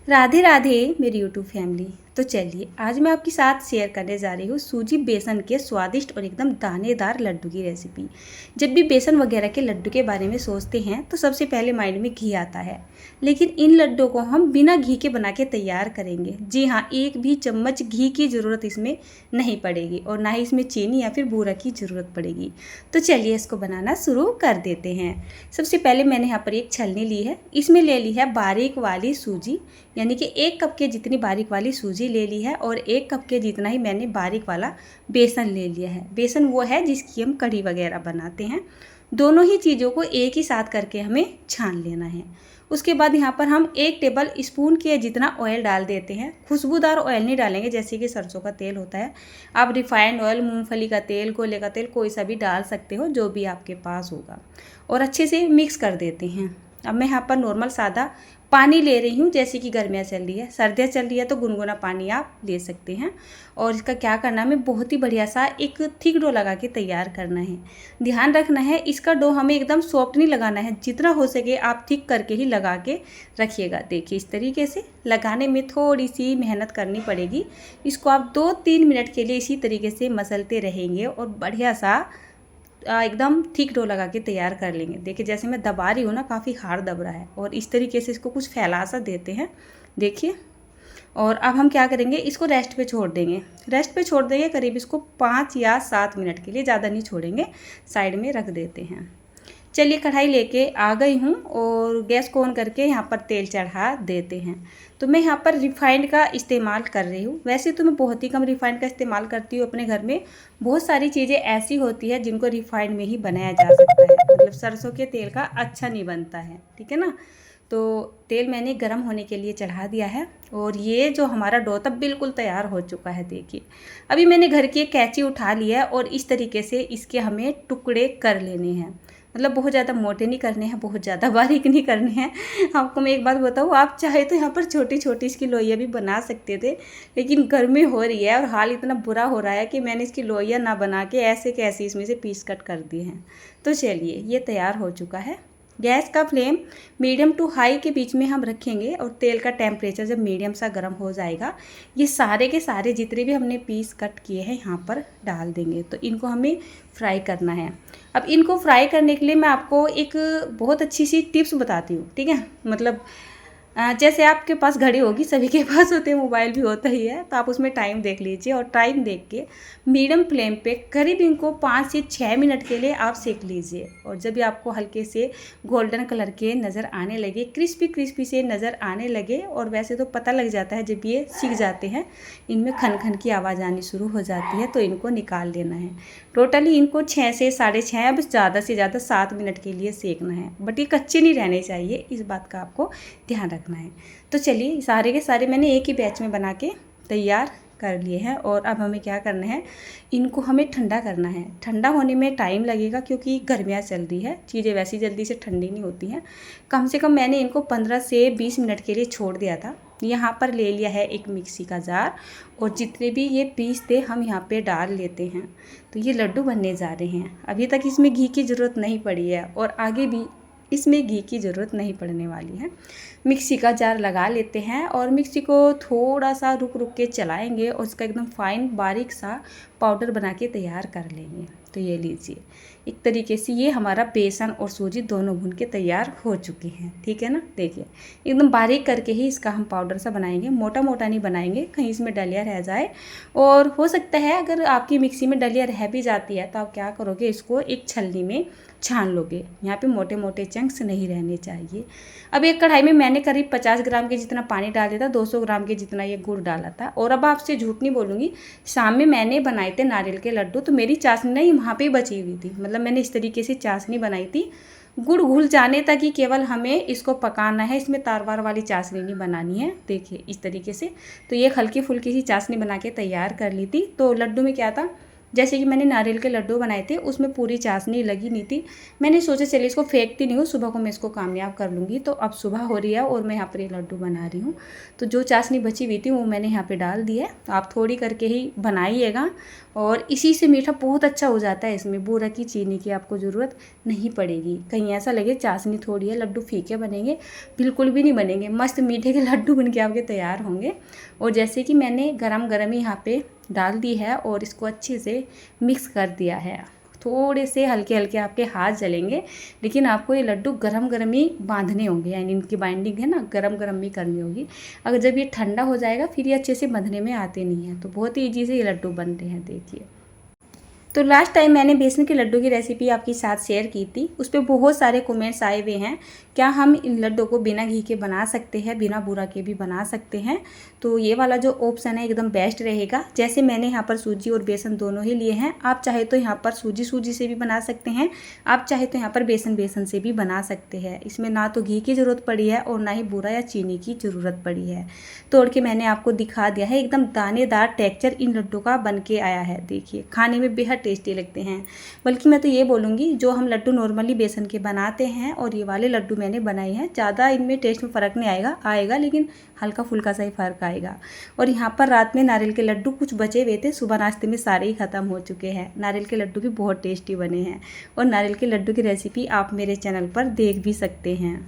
राधे राधे मेरी YouTube family. तो चलिए आज मैं आपके साथ शेयर करने जा रही हूँ सूजी बेसन के स्वादिष्ट और एकदम दानेदार लड्डू की रेसिपी। जब भी बेसन वगैरह के लड्डू के बारे में सोचते हैं तो सबसे पहले माइंड में घी आता है, लेकिन इन लड्डू को हम बिना घी के बना के तैयार करेंगे। जी हाँ, एक भी चम्मच घी की ज़रूरत इसमें नहीं पड़ेगी और ना ही इसमें चीनी या फिर बूरा की ज़रूरत पड़ेगी। तो चलिए इसको बनाना शुरू कर देते हैं। सबसे पहले मैंने यहाँ पर एक छलनी ली है, इसमें ले ली है बारीक वाली सूजी, यानी कि 1 कप के जितनी बारीक वाली सूजी ले ली है और 1 कप के जितना ही मैंने बारीक वाला बेसन ले लिया है। बेसन वो है जिसकी हम कढ़ी वगैरह बनाते हैं। दोनों ही चीज़ों को एक ही साथ करके हमें छान लेना है। उसके बाद यहाँ पर हम 1 टेबल स्पून के जितना ऑयल डाल देते हैं। खुशबूदार ऑयल नहीं डालेंगे, जैसे कि सरसों का तेल होता है। आप रिफाइंड ऑयल, मूंगफली का तेल, गोले का तेल कोई सा भी डाल सकते हो, जो भी आपके पास होगा। और अच्छे से मिक्स कर देते हैं। अब मैं यहाँ पर नॉर्मल सादा पानी ले रही हूँ, जैसे कि गर्मियाँ चल रही है, सर्दियाँ चल रही है तो गुनगुना पानी आप ले सकते हैं। और इसका क्या करना है, हमें बहुत ही बढ़िया सा एक थिक डो लगा के तैयार करना है। ध्यान रखना है इसका डो हमें एकदम सॉफ्ट नहीं लगाना है, जितना हो सके आप थिक करके ही लगा के रखिएगा। देखिए इस तरीके से लगाने में थोड़ी सी मेहनत करनी पड़ेगी। इसको आप 2-3 मिनट के लिए इसी तरीके से मसलते रहेंगे और बढ़िया सा एकदम थिक डो लगा के तैयार कर लेंगे। देखिए जैसे मैं दबा रही हूँ ना, काफ़ी हार्ड दब रहा है। और इस तरीके से इसको कुछ फैला सा देते हैं, देखिए। और अब हम क्या करेंगे, इसको रेस्ट पे छोड़ देंगे। रेस्ट पे छोड़ देंगे करीब इसको 5 या 7 मिनट के लिए, ज़्यादा नहीं छोड़ेंगे, साइड में रख देते हैं। चलिए कढ़ाई लेके आ गई हूँ और गैस को ऑन करके यहाँ पर तेल चढ़ा देते हैं। तो मैं यहाँ पर रिफ़ाइंड का इस्तेमाल कर रही हूँ। वैसे तो मैं बहुत ही कम रिफ़ाइंड का इस्तेमाल करती हूँ अपने घर में। बहुत सारी चीज़ें ऐसी होती है जिनको रिफ़ाइंड में ही बनाया जा सकता है, मतलब सरसों के तेल का अच्छा नहीं बनता है, ठीक है ना। तो तेल मैंने गर्म होने के लिए चढ़ा दिया है और ये जो हमारा डो तब बिल्कुल तैयार हो चुका है। देखिए अभी मैंने घर की एक कैंची उठा लिया है और इस तरीके से इसके हमें टुकड़े कर लेने हैं। मतलब बहुत ज़्यादा मोटे नहीं करने हैं, बहुत ज़्यादा बारीक नहीं करने हैं। आपको मैं एक बात बताऊँ, आप चाहे तो यहाँ पर छोटी छोटी इसकी लोइयाँ भी बना सकते थे, लेकिन गर्मी हो रही है और हाल इतना बुरा हो रहा है कि मैंने इसकी लोइयाँ ना बना के ऐसे कैसे इसमें से पीस कट कर दिए हैं। तो चलिए ये तैयार हो चुका है। गैस का फ्लेम मीडियम टू हाई के बीच में हम रखेंगे और तेल का टेम्परेचर जब मीडियम सा गर्म हो जाएगा, ये सारे के सारे जितने भी हमने पीस कट किए हैं यहाँ पर डाल देंगे। तो इनको हमें फ्राई करना है। अब इनको फ्राई करने के लिए मैं आपको एक बहुत अच्छी सी टिप्स बताती हूँ, ठीक है। मतलब जैसे आपके पास घड़ी होगी, सभी के पास होते हैं, मोबाइल भी होता ही है, तो आप उसमें टाइम देख लीजिए और टाइम देख के मीडियम फ्लेम पे करीब इनको 5 से 6 मिनट के लिए आप सेक लीजिए। और जब भी आपको हल्के से गोल्डन कलर के नज़र आने लगे, क्रिस्पी क्रिस्पी से नज़र आने लगे, और वैसे तो पता लग जाता है जब ये सीख जाते हैं, इनमें खन खन की आवाज़ आनी शुरू हो जाती है, तो इनको निकाल लेना है। टोटली इनको 6 से 6.5, अब ज़्यादा से ज़्यादा 7 मिनट के लिए सेकना है, बट ये कच्चे नहीं रहने चाहिए, इस बात का आपको ध्यान रखना है। तो चलिए सारे के सारे मैंने एक ही बैच में बना के तैयार कर लिए हैं। और अब हमें क्या करना है, इनको हमें ठंडा करना है। ठंडा होने में टाइम लगेगा क्योंकि गर्मियाँ चल रही है, चीज़ें वैसी जल्दी से ठंडी नहीं होती हैं। कम से कम मैंने इनको 15 से 20 मिनट के लिए छोड़ दिया था। यहाँ पर ले लिया है एक मिक्सी का जार और जितने भी ये पीस थे हम यहाँ पे डाल लेते हैं। तो ये लड्डू बनने जा रहे हैं। अभी तक इसमें घी की ज़रूरत नहीं पड़ी है और आगे भी इसमें घी की ज़रूरत नहीं पड़ने वाली है। मिक्सी का जार लगा लेते हैं और मिक्सी को थोड़ा सा रुक रुक के चलाएंगे और उसका एकदम फाइन बारीक सा पाउडर बना के तैयार कर लेंगे। तो ये लीजिए, एक तरीके से ये हमारा बेसन और सूजी दोनों भून के तैयार हो चुके हैं, ठीक है ना। देखिए एकदम बारीक करके ही इसका हम पाउडर सा बनाएंगे, मोटा मोटा नहीं बनाएंगे, कहीं इसमें डलिया रह जाए। और हो सकता है अगर आपकी मिक्सी में डलिया रह भी जाती है तो आप क्या करोगे, इसको एक छलनी में छान लोगे। यहाँ पे मोटे मोटे चंक्स नहीं रहने चाहिए। अब एक कढ़ाई में मैंने करीब 50 ग्राम के जितना पानी डाल दिया था, 200 ग्राम के जितना ये गुड़ डाला था। और अब आपसे झूठ नहीं बोलूँगी, शाम में मैंने बनाए थे नारियल के लड्डू, तो मेरी चाशनी नहीं वहाँ पे बची हुई थी। मतलब मैंने इस तरीके से चाशनी बनाई थी, गुड़ घुल जाने तक ही केवल हमें इसको पकाना है, इसमें तार वार वाली चाशनी नहीं बनानी है। देखिए इस तरीके से। तो ये हल्की फुल्की सी चाशनी बना के तैयार कर ली थी। तो लड्डू में क्या था, जैसे कि मैंने नारियल के लड्डू बनाए थे, उसमें पूरी चाशनी लगी नहीं थी। मैंने सोचा चलिए इसको फेंकती नहीं हूँ, सुबह को मैं इसको कामयाब कर लूँगी। तो अब सुबह हो रही है और मैं यहाँ पर ये लड्डू बना रही हूँ। तो जो चाशनी बची हुई थी वो मैंने यहाँ पे डाल दी है। तो आप थोड़ी करके ही बनाइएगा और इसी से मीठा बहुत अच्छा हो जाता है। इसमें बूरा की, चीनी की आपको ज़रूरत नहीं पड़ेगी। कहीं ऐसा लगे चाशनी थोड़ी है, लड्डू फीके बनेंगे, बिल्कुल भी नहीं बनेंगे। मस्त मीठे के लड्डू बन के आपके तैयार होंगे। और जैसे कि मैंने गरम गरम ही यहाँ पे डाल दी है और इसको अच्छे से मिक्स कर दिया है। थोड़े से हल्के हल्के आपके हाथ जलेंगे, लेकिन आपको ये लड्डू गरम गरम ही बांधने होंगे, यानी इनकी बाइंडिंग है ना गरम गरम ही करनी होगी। अगर जब ये ठंडा हो जाएगा फिर ये अच्छे से बंधने में आते नहीं हैं। तो बहुत ही ईजी से ये लड्डू बनते हैं, देखिए। तो लास्ट टाइम मैंने बेसन के लड्डू की रेसिपी आपके साथ शेयर की थी, उस पर बहुत सारे कमेंट्स आए हुए हैं, क्या हम इन लड्डू को बिना घी के बना सकते हैं, बिना बूरा के भी बना सकते हैं। तो ये वाला जो ऑप्शन है एकदम बेस्ट रहेगा। जैसे मैंने यहाँ पर सूजी और बेसन दोनों ही लिए हैं, आप चाहे तो यहाँ पर सूजी से भी बना सकते हैं, आप चाहे तो यहाँ पर बेसन से भी बना सकते हैं। इसमें ना तो घी की ज़रूरत पड़ी है और ना ही बूरा या चीनी की ज़रूरत पड़ी है। तोड़ के मैंने आपको दिखा दिया है, एकदम दानेदार टेक्चर इन लड्डू का बन के आया है। देखिए खाने में बेहद टेस्टी लगते हैं। बल्कि मैं तो ये बोलूँगी, जो हम लड्डू नॉर्मली बेसन के बनाते हैं और ये वाले लड्डू मैंने बनाए हैं, ज़्यादा इनमें टेस्ट में फ़र्क नहीं आएगा लेकिन हल्का फुल्का सा ही फ़र्क आएगा। और यहाँ पर रात में नारियल के लड्डू कुछ बचे हुए थे, सुबह नाश्ते में सारे ही ख़त्म हो चुके हैं। नारियल के लड्डू भी बहुत टेस्टी बने हैं और नारियल के लड्डू की रेसिपी आप मेरे चैनल पर देख भी सकते हैं।